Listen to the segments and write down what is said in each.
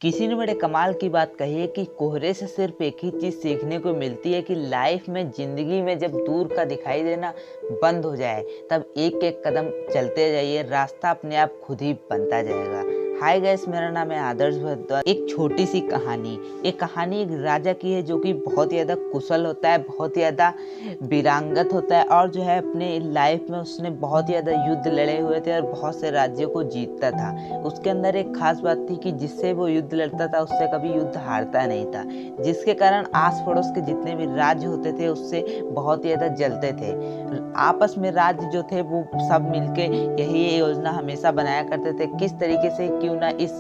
किसी ने बड़े कमाल की बात कही है कि कोहरे से सिर्फ एक ही चीज़ सीखने को मिलती है कि लाइफ में ज़िंदगी में जब दूर का दिखाई देना बंद हो जाए तब एक एक कदम चलते जाइए, रास्ता अपने आप खुद ही बनता जाएगा। हाय गाइस, मेरा नाम है आदर्श भारद्वाज। एक छोटी सी कहानी, एक राजा की है जो कि बहुत ही ज़्यादा कुशल होता है, बहुत ही ज़्यादा वीरांगत होता है और जो है अपने लाइफ में उसने बहुत ही ज़्यादा युद्ध लड़े हुए थे और बहुत से राज्यों को जीतता था। उसके अंदर एक खास बात थी कि जिससे वो युद्ध लड़ता था उससे कभी युद्ध हारता नहीं था, जिसके कारण आस पड़ोस के जितने भी राज्य होते थे उससे बहुत ही ज़्यादा जलते थे। आपस में राज्य जो थे वो सब मिलके यही योजना हमेशा बनाया करते थे, किस तरीके से क्यों ना इस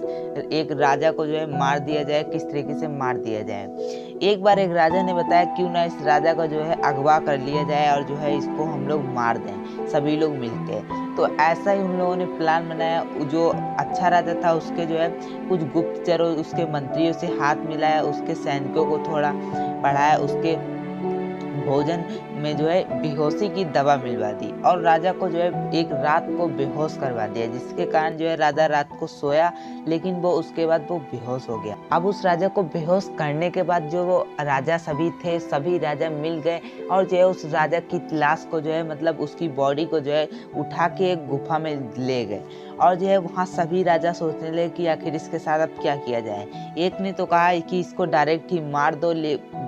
एक राजा को जो है मार दिया जाए, किस तरीके से मार दिया जाए। एक बार एक राजा ने बताया क्यों ना इस राजा को जो है अगवा कर लिया जाए और जो है इसको हम लोग मार दें, सभी लोग मिलके। तो ऐसा ही उन लोगों ने प्लान बनाया। जो अच्छा राजा था उसके जो है कुछ गुप्तचरों, उसके मंत्रियों से हाथ मिलाया, उसके सैनिकों को थोड़ा पढ़ाया, उसके भोजन में जो है बेहोशी की दवा मिलवा दी और राजा को जो है एक रात को बेहोश करवा दिया, जिसके कारण जो है राजा रात को सोया लेकिन वो उसके बाद वो बेहोश हो गया। अब उस राजा को बेहोश करने के बाद जो वो राजा सभी थे, सभी राजा मिल गए और जो है उस राजा की लाश को जो है मतलब उसकी बॉडी को जो है उठा के एक गुफा में ले गए और जो है वहाँ सभी राजा सोचने लगे कि आखिर इसके साथ अब क्या किया जाए। एक ने तो कहा कि इसको डायरेक्ट ही मार दो,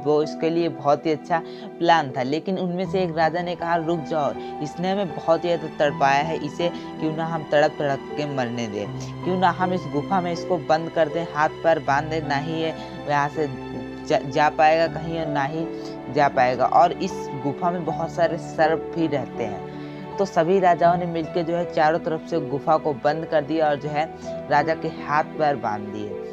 वो इसके लिए बहुत ही अच्छा प्लान था, लेकिन उनमें से एक राजा ने कहा रुक जाओ, इसने हमें बहुत ही ज़्यादा तड़पाया है, इसे क्यों ना हम तड़प तड़प के मरने दें, क्यों ना हम इस गुफा में इसको बंद कर दें, हाथ पैर बांध दें, ना ही ये यहाँ से जा पाएगा कहीं और ना ही जा पाएगा। और इस गुफा में बहुत सारे सर्प भी रहते हैं। तो सभी राजाओं ने मिलकर जो है चारों तरफ से गुफा को बंद कर दिया और जो है राजा के हाथ पैर बांध दिए।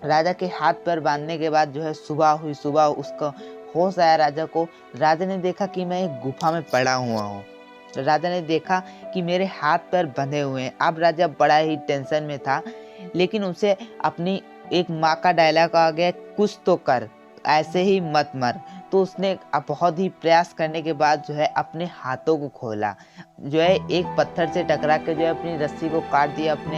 राजा के हाथ पैर बांधने के बाद जो है सुबह हुई, सुबह उसको होश आया राजा को। राजा ने देखा कि मैं एक गुफा में पड़ा हुआ हूँ। राजा ने देखा कि मेरे हाथ पैर बंधे हुए हैं। अब राजा बड़ा ही टेंशन में था, लेकिन उसे अपनी एक माँ का डायलॉग आ गया, कुछ तो कर, ऐसे ही मत मर। तो उसने बहुत ही प्रयास करने के बाद जो है अपने हाथों को खोला, जो है एक पत्थर से टकरा के जो है अपनी रस्सी को काट दिया, अपने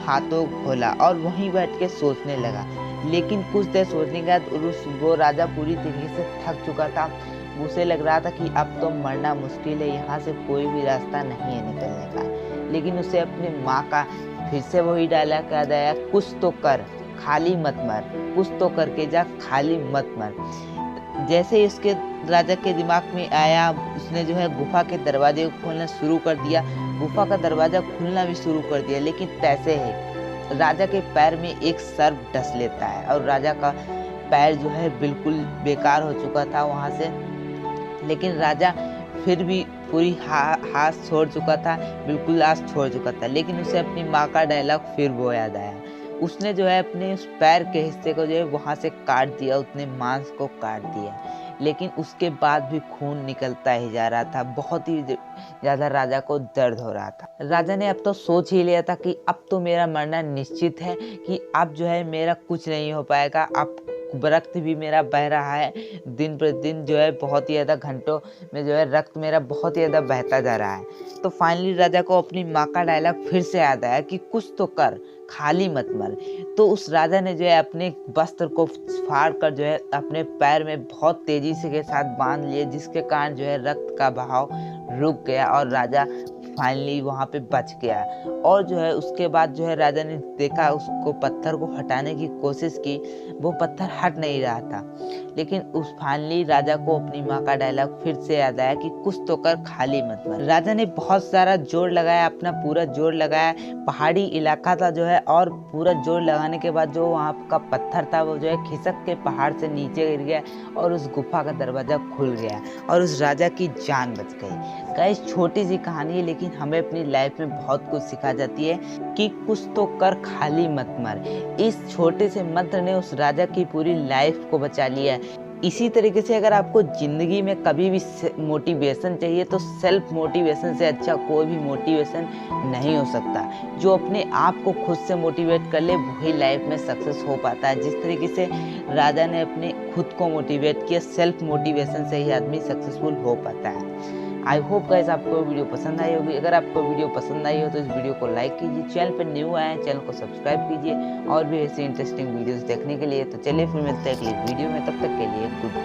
हाथों को खोला और वहीं बैठ के सोचने लगा। लेकिन कुछ देर सोचने के बाद वो राजा पूरी तरीके से थक चुका था। उसे लग रहा था कि अब तो मरना मुश्किल है, यहाँ से कोई भी रास्ता नहीं है निकलने का। लेकिन उसे अपनी माँ का फिर से वही डायलॉग याद आया, कुछ तो कर, खाली मत मर, कुछ तो करके जा, खाली मत मर। जैसे ही उसके राजा के दिमाग में आया, उसने जो है गुफा के दरवाजे को खोलना शुरू कर दिया। गुफा का दरवाजा खुलना भी शुरू कर दिया, लेकिन तैसे ही राजा के पैर में एक सर्प डस लेता है और राजा का पैर जो है बिल्कुल बेकार हो चुका था वहाँ से। लेकिन राजा फिर भी पूरी हाथ छोड़ चुका था, बिल्कुल आस छोड़ चुका था। लेकिन उसे अपनी माँ का डायलॉग फिर वो याद आया। उसने जो है अपने उस पैर के हिस्से को जो है वहाँ से काट दिया, उसने मांस को काट दिया, लेकिन उसके बाद भी खून निकलता ही जा रहा था। बहुत ही ज़्यादा राजा को दर्द हो रहा था। राजा ने अब तो सोच ही लिया था कि अब तो मेरा मरना निश्चित है, कि अब जो है मेरा कुछ नहीं हो पाएगा। अब रक्त भी मेरा बह रहा है, दिन प्रतिदिन जो है बहुत ही ज़्यादा घंटों में जो है रक्त मेरा बहुत ही ज़्यादा बहता जा रहा है। तो फाइनली राजा को अपनी माँ का डायलॉग फिर से याद आया कि कुछ तो कर, खाली मत मर। तो उस राजा ने जो है अपने वस्त्र को फाड़ कर जो है अपने पैर में बहुत तेजी से के साथ बांध लिए, जिसके कारण जो है रक्त का बहाव रुक गया और राजा फाइनली वहाँ पे बच गया। और जो है उसके बाद जो है राजा ने देखा, उसको पत्थर को हटाने की कोशिश की, वो पत्थर हट नहीं रहा था। लेकिन उस फाइनली राजा को अपनी माँ का डायलॉग फिर से याद आया कि कुछ तो कर, खाली मत मर। राजा ने बहुत सारा जोर लगाया, अपना पूरा जोर लगाया। पहाड़ी इलाका था जो है, और पूरा जोर लगाने के बाद जो वहाँ का पत्थर था वो जो है खिसक के पहाड़ से नीचे गिर गया और उस गुफा का दरवाजा खुल गया और उस राजा की जान बच गई। गाइस, छोटी सी कहानी है, लेकिन हमें अपनी लाइफ में बहुत कुछ सिखा जाती है कि कुछ तो कर, खाली मत मर। इस छोटे से मंत्र ने उस राजा की पूरी लाइफ को बचा लिया। इसी तरीके से अगर आपको ज़िंदगी में कभी भी मोटिवेशन चाहिए तो सेल्फ मोटिवेशन से अच्छा कोई भी मोटिवेशन नहीं हो सकता। जो अपने आप को खुद से मोटिवेट कर ले वही लाइफ में सक्सेस हो पाता है। जिस तरीके से राजा ने अपने खुद को मोटिवेट किया, सेल्फ मोटिवेशन से ही आदमी सक्सेसफुल हो पाता है। आई होप गाइस आपको वीडियो पसंद आई होगी। अगर आपको वीडियो पसंद आई हो तो इस वीडियो को लाइक कीजिए, चैनल पर न्यू आए हैं चैनल को सब्सक्राइब कीजिए और भी ऐसी इंटरेस्टिंग वीडियोस देखने के लिए। तो चलिए फिर मिलते हैं अगली वीडियो में, तब तक के लिए गुड बाय।